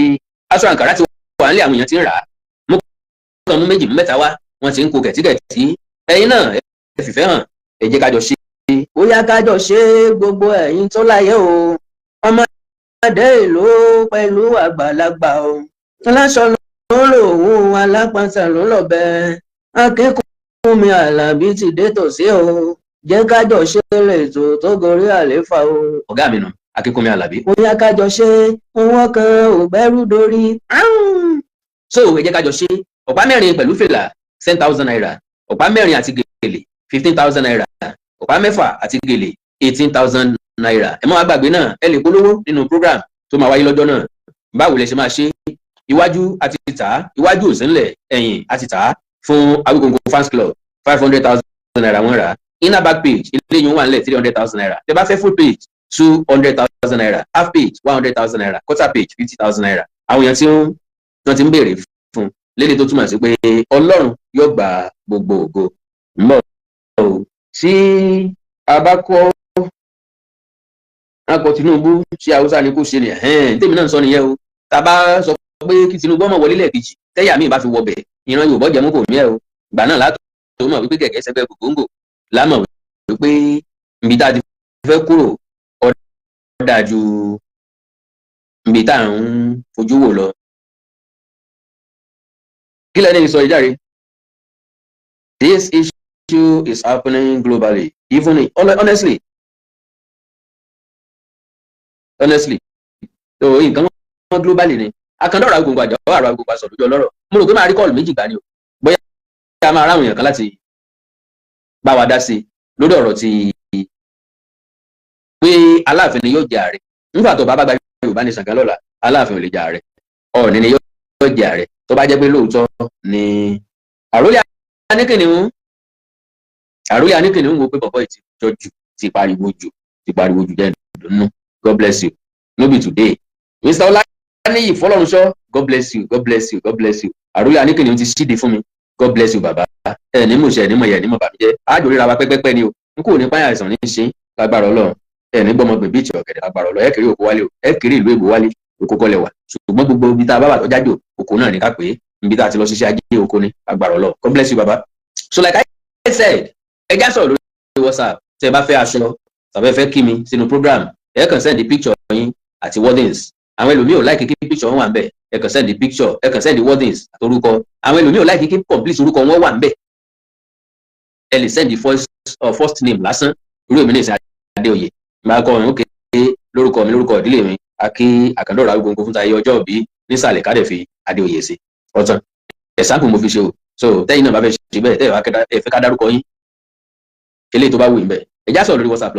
aṣọ àǹkárá ti wà nílé àwọn èèyàn ti ń rà á mú kan mú méjì mẹ́ta wá wọ́n ti ń kó kẹ̀tíkẹ̀tí ẹ̀yin náà ẹ fìfẹ́ hàn ẹ jẹ́ kájọ ṣe ó yá kájọ ṣe gbogbo ẹ̀yin tó láyé o ọmọdé ìlú pẹ̀lú àgbàlagbà o aláṣọ ló ń lò òun alápàtà ló ń lọ bẹ́ẹ̀ akẹ́kọ̀ọ́ mi Àlàbí ti dé tòsí o jẹ́ kájọ ṣe lètò tó gorí àléfà o. ọ̀gá mi nù akẹ́kọ̀ọ́ mi Àlàbí. ó yá kájọ ṣe owó kan ò gbẹ́rú dórí. so ẹ jẹ́ kájọ ṣe ọ̀pá mẹ́rin pẹ̀lú fìlà 10,000 naira ọ̀pá mẹ́rin àti gèlè 15,000 naira ọ̀pá mẹ́fà àti gèlè 18,000 naira ẹ má wá gbàgbé náà ẹ lè polówó nínú program tó máa wáyé lọ́jọ́ náà báwo lẹ ṣe máa ṣe iwájú àti tà iwájú òsínlẹ̀ ẹ̀yìn àti tà fún Awikonko fans club 500,000 naira wọ́n rà inner back page ilé yìí wà nílẹ̀ 300,000 naira tẹ bá fẹ́ full page 200,000 naira half page 100,000 naira quarter page 50,000 naira àwọn èèyàn tí wọ́n ti ń béèrè fún lédè tó túmọ̀ sí pé Ọlọ́run yóò gba gbogbo ògo mọ́ o tí a bá kọ́ akọ Tinubu tí Haúsá ni kò ṣe ni tèmi náà sọ nìyẹn o tá a bá sọ pé kí Tinubu ọmọ wọlé lẹ́ẹ̀kejì tẹ́yà mi bá fi wọbẹ̀ ìran Yorùbá jẹ́ mú kò mí ẹ̀ o ìgbà náà látò tó mọ̀ wípé kẹ̀kẹ́ sẹ́gbẹ́ gbogbo lámọ̀ wípé ibi tá a ti fẹ́ kúrò ọ̀dà ju ibi tá à ń fojú wò lọ. kí lẹ́ni sọ ìjáre this issue is happening globally even honestly so nǹkan wọn globally ni akandọ́rọ̀ Awikonko àjàwọ́ àrò Awikonko àṣọ lójú ọlọ́rọ̀ mo rò pé máa rí kọ́ọ̀lù méjì gbà ni o bóyá a máa ráwọn èèyàn kan láti bá wa dá sí lórí ọ̀rọ̀ ti pé Aláàfin ni yóò jẹ ààrẹ nígbà tó bá bá gba Yorùbá ní sàngán lọ́la Aláàfin ò lè jẹ ààrẹ Ọọ̀ni ni yóò jẹ ààrẹ tó bá jẹ́ pé lóòótọ́ ni àrólé aníkìnnìún wo pé bọ̀bọ̀ ìtìjọ́jù ti pariwo jù jẹ́ ìdùnnú God bless you no be today Mr. Ọláníyì Fọlọ́runṣọ́ God bless you àrólé aníkìnnìún ti ṣíde fún mi God bless you bàbá ẹ ní mọ̀ṣẹ́ ní mọ̀yẹ́ ní mọ̀ bàmíjẹ́ àjò ríra wa pẹ́pẹ́pẹ́ ni o n kò ní páyà àìsàn ní ṣe lágbára Ọlọ́run ẹ ní gbọ́mọgbìn bíi ìtì ọ̀gẹ̀dẹ̀ lágbára Ọlọ́run ẹ kiri òkú wálé o ẹ kiri ìlú èbó wálé òkú kọ́lẹ̀ wà ṣùgbọ́n gbogbo ibi tá a bá wà tó jájò òkú náà ní ká pé ibi tá a ti lọ ṣiṣẹ́ ajé òkú ní lágbára Ọlọ́run God bless you bàbá. So like I said ẹ já sọ̀rọ̀ lórí WhatsApp tẹ bá fẹ́ aṣọ tàbí ẹ fẹ́ kí mi sínú program ẹ kàn send the picture yín àti wordings àwọn ẹlòmíì ò láìkí kí picture wọn wà ń bẹ̀ ẹ kàn send the picture ẹ kàn send the wordings àtorúkọ àwọn ẹlòmíì ò láìkí kí complete orúkọ wọn wà ń bẹ̀ ẹ lè send the first name lásán irú èmi ní ìsìn Adéoyè máa kọ ọ̀run òkè lórúkọ mi lórúkọ ìdílé mi akí Àkàndọ̀rọ̀ Awikonko fún tayé ọjọ́ òbí nísàlẹ̀ kádẹ̀ fi Adéoyè sí ọ̀tàn ẹ̀sánpù mo fi ṣe o so tẹ́yìn náà bá fẹ́ ṣe bẹ́ẹ̀ tẹ́yìn ẹ fẹ́ ká dárúkọ yín eléyìí tó bá wù yín bẹ́ẹ̀ ẹ já sọ̀rọ̀ lórí WhatsApp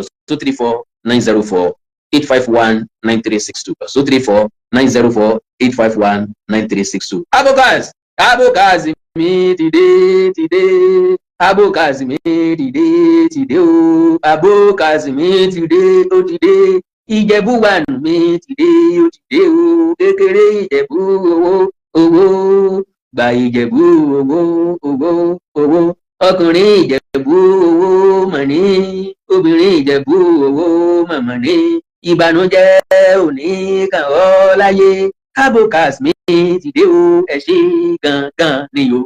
+234-904-851-9362 +234-904-851-9362. Abokazi mi dìde Abokazi mi dìde o Abokazi mi dìde ó dìde Ìjẹ̀bú wà nù mi dìde ó dìde o kékeré Ìjẹ̀bú owó gba Ìjẹ̀bú owó ọkùnrin Ìjẹ̀bú owó mọ̀ní obìnrin Ìjẹ̀bú owó mọ̀mọ́ ní ìbànújẹ́ òní kàn ọ́ láyé Abokazi mi dìde o ẹ ṣé gangan ni o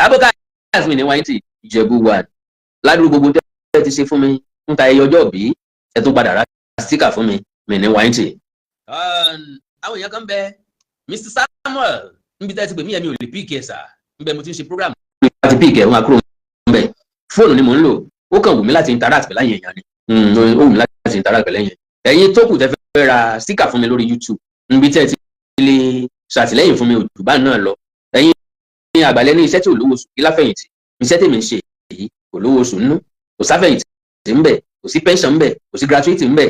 Abokazi mi ní wáyé tì Ìjẹ̀bú wà ládùúgbò gbogbo tẹ́ ti ṣe fún mi ń ta ẹyọ ọjọ́ bí ẹ tún padà rà síkà fún mi ní wáyé tì. àwọn èèyàn kan bẹ Mr. Samuel níbi tẹ́ ti pè mí ẹ̀mí ò lè píìkì ẹ̀ sà níbẹ̀ mo ti ń ṣe program. àti píìkì ẹ̀ wọn àkúrò ńbẹ̀ fóònù ni mò ń lò ó kàn wù mí láti interact pẹ̀lú àyè èèyàn ni ó wù mí láti interact pẹ̀lú ẹ̀yìn ẹ̀yin tó kù tẹ́ fẹ́ ra síkà fún mi lórí YouTube níbi tẹ́ ti lè ṣàtìlẹ́yìn fún mi òjò bá náà lọ ẹ̀yin ní àgbàlẹ́ ní iṣẹ́ tí ò lówó oṣù kí láfẹ̀yìntì iṣẹ́ tèmi ń ṣe èyí kò lówó oṣù nínú kò sáfẹ̀yìntì ńbẹ̀ kò sí pension ńbẹ̀ kò sí gratuity ńbẹ̀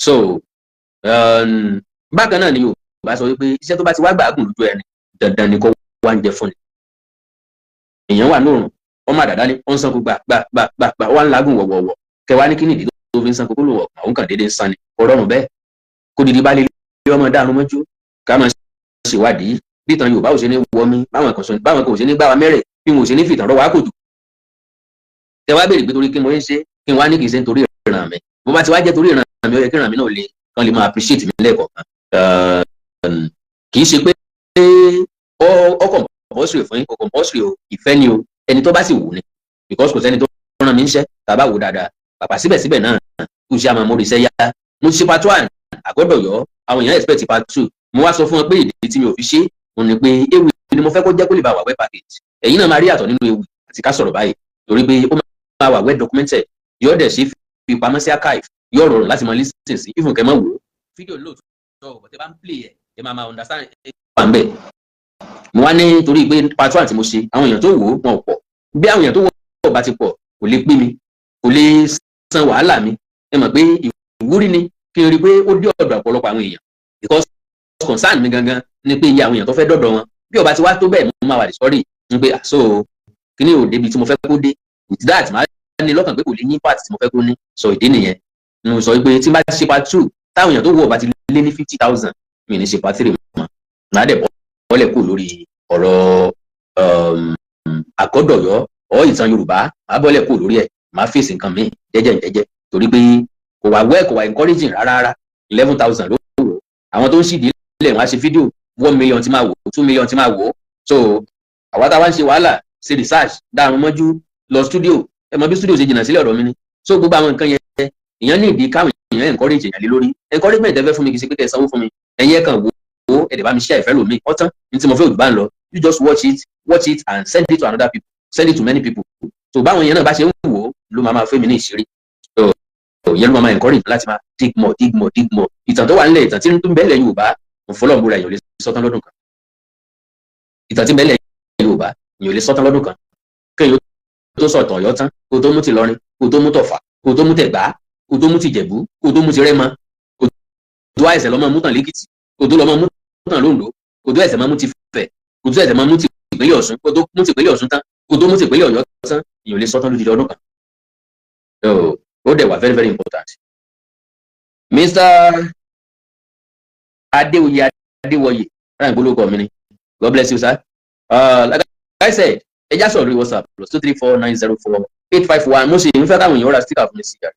so bákan náà ni bá sọ wípé iṣẹ́ tó bá ti wá gbàgùn lójú ẹni dandan ni kó wá ń jẹ fún ni. èèyàn wà lóòrùn ọmọ àdàdá ni ó ń sanko gbà wà ń lagùn wọ̀wọ̀wọ̀ kẹwàá ní kíni ìdí tó fi ń sanko kó lò wọ̀ àwọn kan déédéé ń san ni ọ̀rọ̀rùn bẹ́ẹ̀ kó didi bá lè lé ọmọ dáhùn mọ́jú ká máa ṣèwádìí bí ìtàn Yorùbá ò ṣe ní wọmi báwọn kan ò ṣe ní gbá wa mẹ́rẹ̀ bí wọn ò ṣe ní fìtàn rọ́ wa kò jù. ẹ wá béèrè pé torí kí mo ń ṣe kí n wá ní kì í ṣe nítorí ìran mi bó bá ti wá jẹ́ torí ìran mi ó yẹ kí ìran mi náà lè kán lè máa appreciate mi lẹ́ẹ̀kọ̀ọ̀kan. kì í ṣe pé ó compulsory fún yín kò compulsory o ìfẹ́ ni o ẹni tó bá sì wù ni because kò sẹ́ni tó rán mi níṣẹ́ tàbá wò dáadáa pàpà síbẹ̀síbẹ̀ náà kò ṣe àmọ́ mo rí iṣẹ́ yá mo ṣe part 1 àgọ́dọ̀ yọ àwọn èèyàn expect part 2 mo wá sọ fún wọn pé ìdí tí mi ò fi ṣe òun ni pé ewì ni mo fẹ́ kó jẹ́ kó lè bá wà web package ẹ̀yin náà máa rí àtọ̀ nínú ewì àti ká sọ̀rọ̀ báyìí torí pé ó máa wà well documented yóò dẹ̀ ṣe fi pamọ́ sí archive yóò rọrùn láti máa listen sí even kẹ́ máa wò ó fídíò lóòótọ́ bọ̀ tẹ́ bá ń play ẹ̀ máa máa understand ẹ̀ wà ń bẹ̀. mo wá ní torí pé part 1 tí mo ṣe àwọn èèyàn tó wò ó wọn ò pọ̀ bí àwọn èèyàn tó wò ó bá ti pọ̀ kò lè pé mi kò lè san wàhálà mi ẹ mọ̀ pé ìwúrí ni kí n rí pé ó dé ọ̀dọ̀ ọ̀pọ̀lọpọ̀ àwọn èèyàn because concern mi gangan ni pé iye àwọn èèyàn tó fẹ́ dọ̀dọ̀ wọn bí ó bá ti wá tó bẹ́ẹ̀ mo máa wà sorry n pé so kí ni ò débi tí mo fẹ́ kó dé with that máa ní lọ́kàn pé kò lè ní part tí mo fẹ́ kó ní sọ ìdí nìyẹn mo sọ pé tí n bá ti ṣe part 2 táwọn èèyàn tó wọ̀ bá ti lé ní 50,000 mi ní ṣe part 3 mọ́ máa dẹ̀ bọ́lẹ̀ kù lórí ọ̀rọ̀ àgọ́dọ̀yọ́ ọ̀ ìtàn Yorùbá máa bọ́lẹ̀ kù lórí ẹ̀ máa fèsì nǹkan mi jẹ́jẹ́ torí pé kò wá encouraging rárá 11,000 ló wò àwọn tó ń ṣìdí ilẹ̀ wọn á ṣe fídíò 1 million tí máa wò 2 million tí máa wò so àwa táwa ń ṣe wàhálà ṣe research dáhùn mọ́jú lọ studio ẹ mọ bí studio ṣe jìnnà sílẹ̀ ọ̀dọ̀ mi ni so gbogbo àwọn nǹkan yẹn èèyàn ní ìdí káwọn èèyàn encourage èèyàn lé lórí encouragement ẹ fẹ́ fún mi kì í ṣe pé kẹ́ ẹ sanwó fún mi ẹ̀yin ẹ̀ kàn wò ó ẹ̀dẹ̀ bá mi share ìfẹ́ lómi ọ̀tán ní tí mo fẹ́ òdùbá ń lọ you just watch it and send it to another people send it to many people so báwọn èèyàn náà bá ṣe ń wò ó ló máa fẹ́ mi ní ìṣírí yẹn ló máa encourage láti máa dig more ìtàn tó wà nílẹ̀ ìtàn tí ń bẹ lẹ̀ Yorùbá mo fọlọ́ múra èèyàn lè sọ́tán lọ́dún kan ìtàn tí ń bẹ lẹ̀ Yorùbá èèyàn lè sọ́tán lọ́dún kan kéèyàn tó sọ̀tàn Ọ̀yọ́ tán kó tó mú ti Ìlọrin kó tó mú tọ̀fà kó tó mú tẹ̀gbá kó tó mú ti Ìjẹ̀bú kó tó mú ti Rẹ́mọ kó tó àìsẹ̀ lọ́mọ mú tàn lẹ́kìtì kó tó lọ́mọ mú tàn lóńdó kó tó ẹ̀sẹ̀ máa mú ti Ifẹ̀ kó tó ẹ̀sẹ̀ máa mú ti ìpínlẹ̀ Ọ̀ṣun kó tó mú ti ìpínlẹ̀ Ọ̀ṣun tán kó tó mú ti ìpínlẹ̀ Ọ̀yọ́ tán èèyàn lè sọ́tán lódidi ọdún kan ó dẹ̀ wà very very important. Mr. Adéoyè Adéwọyè ráyìn gbólókọ mi ni God bless you sir. Like I said ẹ já sọ̀rọ̀ lórí WhatsApp +234904851 mo sì ń fẹ́ káwọn èèyàn ra sticker fún mi sí yàrá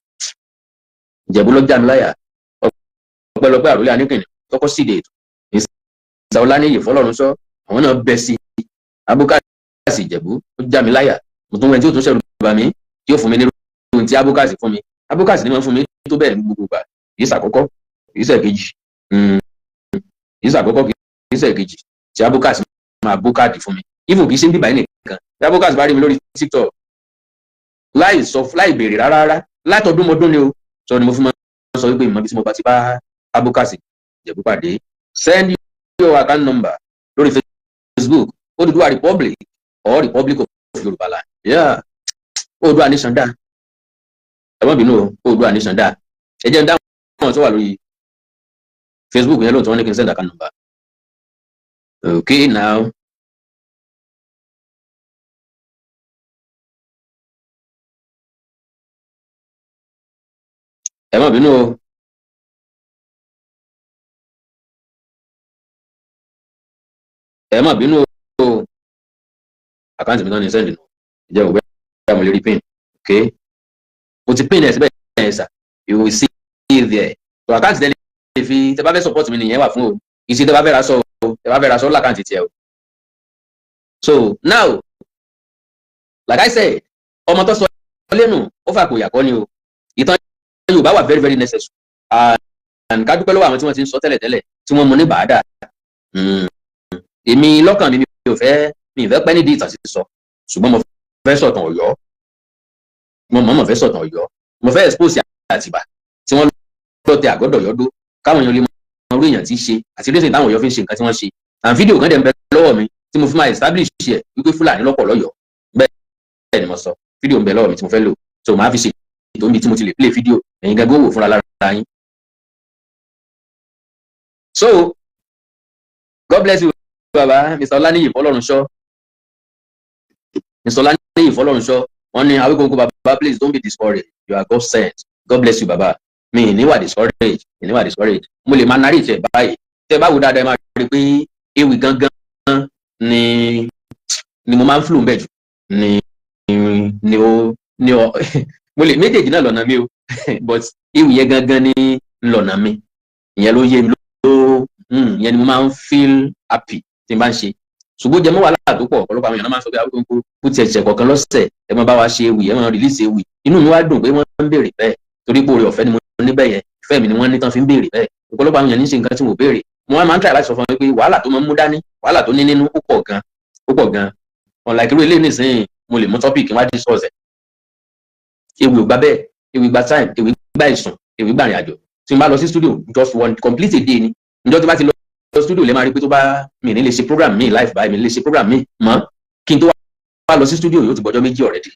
Ìjẹ̀bú lọ́jà mi láyà ọpẹ́lọpẹ́ àròlé aníkìnnì tọkọ síde ètò ìsàwọlá ní ìyè fọlọ́run sọ àwọn náà bẹ sí abúkàsì Ìjẹ̀bú ó já mi láyà mo tún wẹ́n tí ó tún ṣẹ̀rù bà mí tí ó fún mi ní ohun tí abúkàsì fún mi abúkàsì ni wọ́n fún mi tó bẹ́ẹ̀ ní gbogbo gbà kì í ṣàkọ́kọ́ kì í ṣèkejì kì í ṣàkọ́kọ́ kì í ṣèkejì tí abúkàsì máa bó káàdì fún mi even kì í ṣe ń bíbá ẹnì kan tí abúkàsì bá rí mi lórí TikTok láì béèrè rárá látọdúnmọdún ni o sọ ni mo fi máa sọ wípé ìmọ̀ bí tí mo bá ti bá abúkàsì Ìjẹ̀bú pàdé send your account number lórí Facebook Odùduwà Republic or Republic of Yorùbá land yeah Oòduà nation dá ẹ má bínú Oòduà nation dá ẹ jẹ́ ń dáhùn àwọn tó wà lórí Facebook yẹn lóòótọ́ wọn ní kí n send account number okay now ẹ má bínú o ẹ má bínú o àkáǹtì mi náà ní sẹ́ndì nù ìjẹ́ òwe mo lè rí pin okay mo ti pin ẹ̀ síbẹ̀ ẹ̀ sà you will see it there so àkáǹtì tẹ́lẹ̀ lè fi tẹ́ bá fẹ́ support mi nìyẹn wà fún o kì í ṣe tẹ́ bá fẹ́ ra sọ o tẹ́ bá fẹ́ ra sọ lákàǹtì tiẹ̀ o so now like I said ọmọ tó sọ lẹ́nu ó fà kò yàkọ́ ni o ìtàn Yorùbá wà very very necessary and ká dúpẹ́ lọ́wọ́ àwọn tí wọ́n ti ń sọ tẹ́lẹ̀tẹ́lẹ̀ tí wọ́n mú ní bàádà èmi lọ́kàn mi ò fẹ́ pẹ́ nídìí ìtàn sísọ ṣùgbọ́n mo fẹ́ sọ̀tàn Ọ̀yọ́ mo fẹ́ sọ̀tàn Ọ̀yọ́ mo fẹ́ expose Àtìbà tí wọ́n lọ tẹ Àgọ́dọ̀yọ́ dó káwọn èèyàn lè mọ orí èèyàn tí ń ṣe àti reason táwọn Ọ̀yọ́ fi ń ṣe nǹkan tí wọ́n ṣe and fídíò kan dẹ̀ ń bẹ lọ́wọ́ mi tí mo fi máa establish ẹ̀ wípé Fúlàní lọ́pọ̀ lọ́yọ̀ọ́ bẹ́ẹ̀ ni mo sọ fídíò ń bẹ lọ́wọ́ mi tí mo fẹ́ lò so màá fi ṣe ètò mi tí mo ti lè play fídíò ẹ̀yin gẹ́gẹ́ wò fúnra lára yín so God bless you baba. Mr. Olaniyi Fọlọ́runṣọ́, Mr. Olaniyi Fọlọ́runṣọ́, wọ́n ní Awikonko baba, please don't be discouraged, you are God sent. God bless you baba. Mi ní wà discouraged, mi ní wà discouraged. Mo lè máa narrate ẹ̀ báyìí. Tẹ́ bá wo dáadáa máa rí pé ewì gangan ni mo máa ń flow mbẹ jù ni o mo lè méjèèjì náà lọ́nà mi o but ewì yẹn gangan ni lọ́nà mi, ìyẹn ló yé mi ló ìyẹn ni mo máa ń feel happy tí n bá ń ṣe. Ṣùgbọ́n jẹ́ mọ́ wàhálà tó pọ̀, ọ̀pọ̀lọpọ̀ àwọn èèyàn máa ń sọ pé Awikonko kó tiẹ̀ ṣẹ̀ kọ̀ọ̀kan lọ́sẹ̀ ẹ máa bá wa ṣe ewì, ẹ máa release ewì. Inú mi wá dùn pé wọ́n ń béèrè bẹ́ẹ̀ torí pé oore ọ̀fẹ́ ni mo ní bẹ́ẹ̀ yẹn, ìfẹ́ mi ni wọ́n ní tán fi ń béèrè bẹ́ẹ̀. Ọ̀pọ̀lọpọ̀ àwọn èèyàn ní ṣe nǹkan tí mo béèrè, mo máa ń try láti sọ fún wọn pé wàhálà tó máa ń mú dání, wàhálà tó ní nínú ó pọ̀ gan. Unlike irú eléyìí nísìnyí mo lè mú topic wá discuss ẹ̀. Ewì ò gbà bẹ́ẹ̀, ewì gba time, ewì gba ìsùn, ewì gba ìrìnàjò. Tí n bá lọ sí studio just one complete a day ni, ǹjọ́ tí bá ti lọ studio lè máa rí pé tó bá mi ní lè ṣe program mi live báyìí, mi lè ṣe program mi mọ́ kí n tó wá lọ sí studio yóò ti gbọ́jọ́ méjì already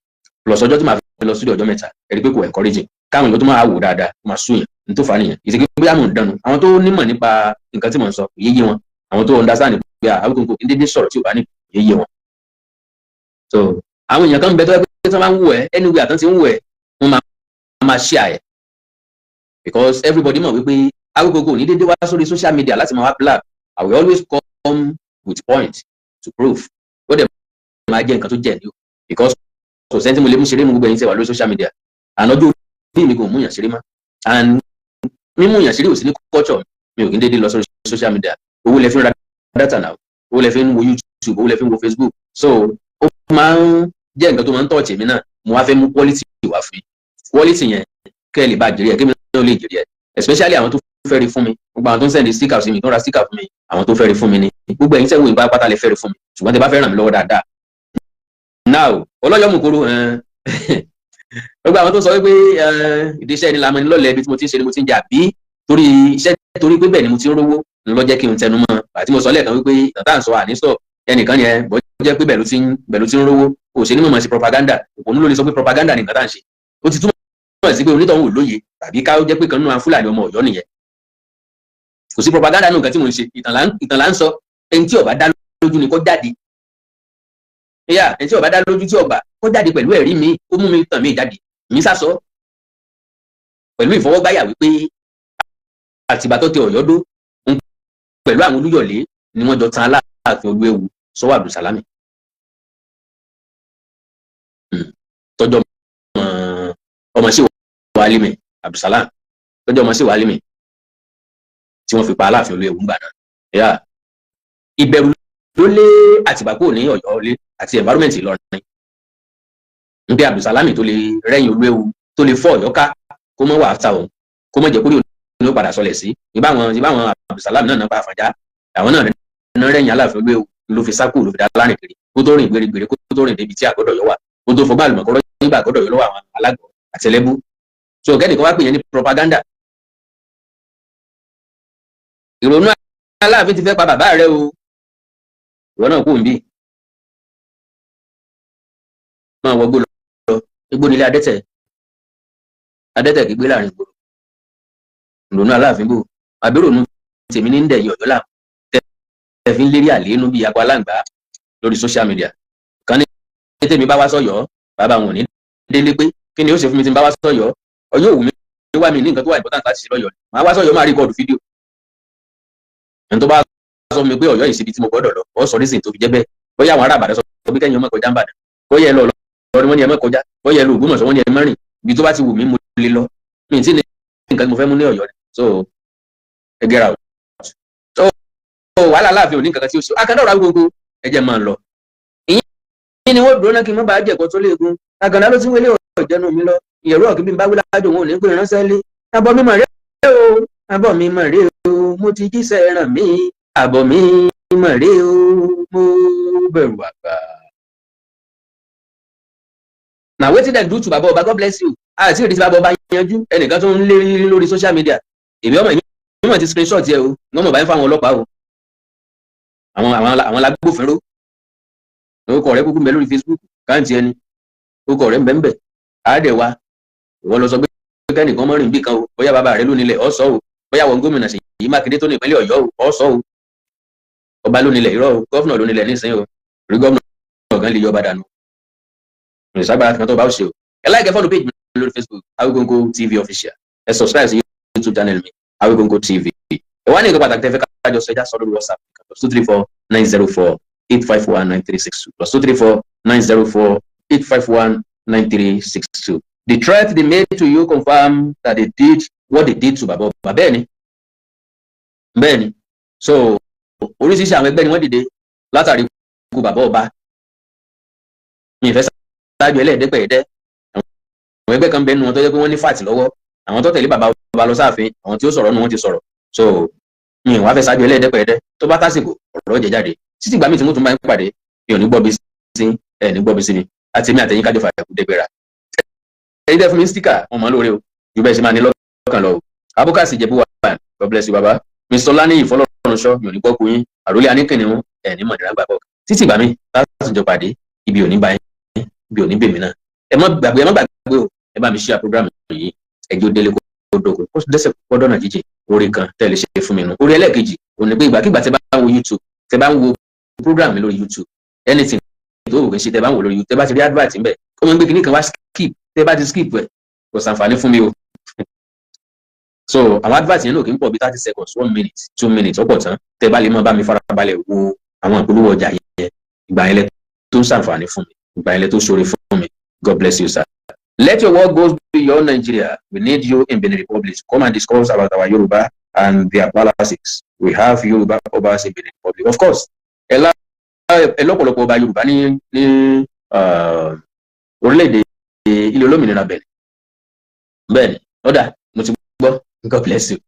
plus ọjọ́ tí màá fi lọ studio ọjọ́ mẹ́ta, ẹ̀rí pé kò encouraging káwọn èèyàn tó máa wò dáadáa máa sún yàn ní tó fà á nìyẹn. Ìṣègbè bóyá mò ń dànù àwọn tó nímọ̀ nípa nǹkan tí mò ń sọ yéyé wọn, àwọn tó understand pé Awikonko kí n dédé sọ̀rọ̀ tí ò bá ní yéyé wọn. So àwọn èèyàn kan ń bẹ tó yẹ pé tí wọ́n bá ń wù ẹ́ anyway àtàn ti ń wù ẹ́ wọ́n máa share ẹ̀ because everybody mọ̀ wípé Awikonko ní dédé wá sórí social media láti máa wá blab. I will always come with point to prove ó dẹ̀ máa jẹ́ nǹkan tó jẹ́ ní o because kò sẹ́ni tí mo lè mú ṣeré mu gbogbo ẹ̀yin tẹ́ wà lórí social media ànájú bí mi kò mú yàn ṣeré mọ́ and mímú yàn ṣeré ò sí ní culture mi ò kí n dédé lọ sórí social media. Owó lẹ fi ń ra data now, owó lẹ fi ń wo YouTube, owó lẹ fi ń wo Facebook, so ó máa ń jẹ́ nǹkan tó máa ń touch èmi náà. Mo wá fẹ́ mú quality wá fún mi, quality yẹn kẹ́ ẹ lè bá jèrè ẹ̀ kí mi náà lè jèrè ẹ̀, especially àwọn tó fẹ́ rí fún mi, gbogbo àwọn tó ń send sticker sí mi, tó ń ra sticker fún mi, àwọn tó fẹ́ rí fún mi ni gbogbo ẹ̀yin tẹ́wọ́ ìgbà pátá lè fẹ́ rí fún mi, ṣùgbọ́n tẹ́ bá fẹ́ ràn mí lọ́wọ́ dáadáa. Now ọlọ́yọ̀ mú kúrò gbogbo àwọn tó sọ wípé ìdíṣẹ́ ni lamọ́ ni lọ́lẹ̀ ibi tí mo ti ń ṣe ni mo ti ń jà bí torí iṣẹ́ torí pé bẹ́ẹ̀ ni mo ti ń rówó ló jẹ́ kí n tẹnu mọ́ àti mo sọ lẹ́ẹ̀kan wípé tàtà ń sọ àníṣọ ẹnìkan yẹn bọ́ jẹ́ pé bẹ́ẹ̀ ló ti ń rówó kò ṣe ní mọ̀ sí propaganda, òun ló lè sọ pé propaganda ni nǹkan tá à ń ṣe. Ó ti túmọ̀ sí pé onítọ̀hún ò lóye tàbí ká jẹ́ pé kan nínú àwọn Fúlàní ọmọ Ọ̀yọ́ nìyẹn. Kò sí propaganda nù nǹkan tí mo ń ṣe, ìtàn là ń sọ, ẹni tí ó bá dá lójú ni kó jáde. Ẹni tí ó bá dá lójú tí ó bá kó jáde pẹ̀lú ẹ̀rí mi, ó mú mi tàn mí jáde, mi sásọ pẹ̀lú ìfọwọ́gbáyà wípé Àtìbà tó tẹ Ọ̀yọ́ dó pẹ̀lú àwọn Olúyọ̀lé ni wọ́n jọ tan Aláàfin Olúewu sọ́wọ́ Abdulsalami tọ́jọ́ ọmọ sí wàhálìmẹ̀ Abdulsalam tọ́jọ́ ọmọ sí wàhálìmẹ̀ tí wọ́n fi pa Aláàfin Olúewu ńgbà náà. Ìbẹ̀rù ló lé Àtìbà kúrò ní Ọ̀yọ́ lé àti environment Ìlọrin ń pé Abdulsalami tó lè rẹ́yìn Olúewu tó lè fọ́ Ọ̀yọ́ ká kó mọ́ wà áfta òun kó mọ́ jẹ́ kúrò ní ó padà sọlẹ̀ sí ìbáwọn Abdulsalami náà pa Àfọ̀njá, àwọn náà rẹ́yìn Aláàfin Olúewu ló fi sákò ló fi dá láàrin kiri kó tó rìn gbèrègbèrè kó tó rìn débi tí àgọ́dọ̀ yọ wà kó tó fọgbà àlùmọ̀kọ́rọ́ nígbà àgọ́dọ̀ yọ lọ́wọ́ àwọn alágbọ̀ àtẹlẹ́bú. So kẹ́nìkan wá pè yẹn ní propaganda. Ìrònú Aláàfin ti fẹ́ pa bàbá rẹ o, ìwọ náà kò ń bí máa wọgbó lọ igbó nílé adẹ́tẹ̀ kì í gbé láàrin ìgboro. Ìrònú Aláàfin bò àbérònú tèmi ní ndẹ̀yìn Ọ̀yọ́ là tẹ́ fi ń lérí àléénú bíi akọ aláǹgbá lórí social media. Kan ní tèmi bá wá sọ́yọ́ bàbá wọn ní délé pé kí ni ó ṣe fún mi tí n bá wá sọ́yọ́ Ọ̀yọ́ òwú mi wá mi ní nǹkan tó wà important láti ṣe lọ́yọ́ màá wá sọ́yọ́ máa rìkọ́ọ̀dù fídíò. Ẹni tó bá sọ mi pé Ọ̀yọ́ yìí síbi tí mo gbọ́dọ̀ lọ ọ sọ nísìnyí tó fi jẹ́ bẹ́ẹ̀ bóyá àwọn ará Ìbàdàn sọ pé kẹ́yìn ọmọ kọjá ń bàdàn bóyá ẹ lọ lọrin wọn ni ẹ mọ kọjá bóyá ẹ lọ Ògbómọ̀ṣọ́ wọn ni ẹ mẹ́rin ibi tó bá ti wù mí mo lè lọ mi tí ní nǹkan tí mo fẹ́ mú ní Ọ̀yọ́ ni so ẹ gẹ́ra o. So wàhálà Aláàfin ò ní nǹkan tí ó ṣe akadọ́rọ̀ Awikonko ẹ jẹ́ máa lọ. Ìyẹn ni wọ́n dúró náà kí n má bàa jẹ̀kọ́ tó léegun àgànná ló ti wọlé ọ̀jẹ̀nu mi lọ ìyẹ̀rú ọ̀kí bí n bá wí lájò wọn ò ní pè ránṣẹ́ lé abọ́ mi mọ̀ rẹ́ o abọ́ mi mọ̀ rẹ́ o mo ti jíṣẹ́ ràn mí àbọ̀ mi mọ̀ rẹ́ o mo bẹ̀rù àgbà. Na wetin dem do to Baba Oba, God bless you. Àti ìrètí Baba Oba yanjú ẹnìkan tó ń lé lórí social media. Èmi ọmọ ti screenshot yẹ o, wọ́n mọ̀ báyìí fáwọn ọlọ́pàá o. Àwọn alágbófinró. Orúkọ rẹ̀ kúkú ń bẹ lórí Facebook, káàntì ẹni. Orúkọ rẹ̀ ń bẹ ń bẹ. Àádẹ́ wa, ìwọ lọ sọ pé kẹ́nìkan mọ́rin bí kan o, bóyá bàbá rẹ̀ ló nílẹ̀, ọ sọ o. Bóyá wọn gómìnà Ṣèyí Mákindé tó ní ìpínlẹ̀ Ọ̀yọ́ o, ọ sọ o. ọba ló nílẹ̀ irọ́ gọ́fúnà ló nílẹ̀ nísìnyí o rí gọ́fúnà ọ̀gán lè yọ ọba dànù ìṣàgbára kan tó bá ṣe o ẹ like ẹ follow page mi lórí Facebook Awikonko TV official ẹ subscribe sí YouTube channel mi Awikonko TV ẹ wá ní nǹkan pàtàkì tẹ́ fẹ́ kájọ sọ ẹja sọ lórí WhatsApp +234-904-851-9362 +234-904-851-9362. The threat they made to you confirm that they did what they did to Baba Ọba bẹ́ẹ̀ni so oríṣiríṣi àwọn ẹgbẹ́ ni wọ́n dìde látàrí ikú Baba Ọba mi ìfẹ́ ṣáájú ẹlẹ́ẹ̀dẹ́gbẹ̀ẹ́dẹ́ àwọn ẹgbẹ́ kan bẹ́ẹ̀ nu wọn tó jẹ́ pé wọ́n ní fàtì lọ́wọ́ àwọn tó tẹ̀lé Baba Ọba lọ sáàfin àwọn tí ó sọ̀rọ̀ nu wọn ti sọ̀rọ̀ so mi ìwà fẹ́ ṣáájú ẹlẹ́ẹ̀dẹ́gbẹ̀ẹ́dẹ́ tó bá tásìkò ọ̀rọ̀ jẹ jáde títí ìgbà mi tí mo tún bá ń pàdé mi ò ní gbọ́ bí sí ẹ̀ ní gbọ́ bí sí mi àti mi àtẹ̀yìn kájọ fàyàkù dẹ́gbẹ̀rà ẹ̀yin dẹ́ fún mi stika wọn mọ̀ lóore o ju bẹ́ẹ̀ ṣe máa ní lọ́kàn lọ o abúkàsì jẹ̀bú wa God bless you baba Mr. Lani ìfọlọ́runṣọ́ mi ò ní gbọ́ kú yín àròlé aníkìnnìún ẹ̀ ní mọ̀dìrán gbàgbọ́ títí ìgbà mi láti jọ pàdé ibi ò ní bá yín ibi ò ní bèmí náà ẹ má gbàgbé o ẹ bá mi share program yìí ẹjọ́ délé kó dóko kó dẹ́sẹ̀ kó dọ́nà jíjìn orí kan tẹ́lẹ̀ ṣe fún mi nù orí ẹlẹ́ẹ̀kejì ò ní pé ìgbàkigbà tẹ́ bá ń wo YouTube tẹ́ bá ń wo program mi lórí YouTube anything tó wù kí n ṣe tẹ́ bá ń wo lórí YouTube tẹ́ bá ti rí advert ńbẹ̀ ó máa ń gbé kinní kan wá skip tẹ́ bá ti skip ẹ̀ kò ṣàǹfààní fún mi o so àwọn advert yẹn náà kì í pọ̀ bí 30 seconds 1 minute 2 minutes ó pọ̀ tán tẹ́ bá lè máa bá mi farabalẹ̀ wo àwọn ìpolówó ọjà yẹn ìgbà yẹn lẹ tó ń ṣàǹfààní fún mi ìgbà yẹn lẹ tó ṣoore fún mi God bless you sir. Let your work go beyond Nigeria. We need you in Benin Republic. Come and discuss about our Yoruba and their policies. We have Yoruba Obas in Benin Republic. Of course, ẹ lọ́pọ̀lọpọ̀ ọba Yorùbá ní orílẹ̀-èdè ilé olómìnira Benin. Bẹ́ẹ̀ni, ọ̀dà mo ti gbọ́. God bless you.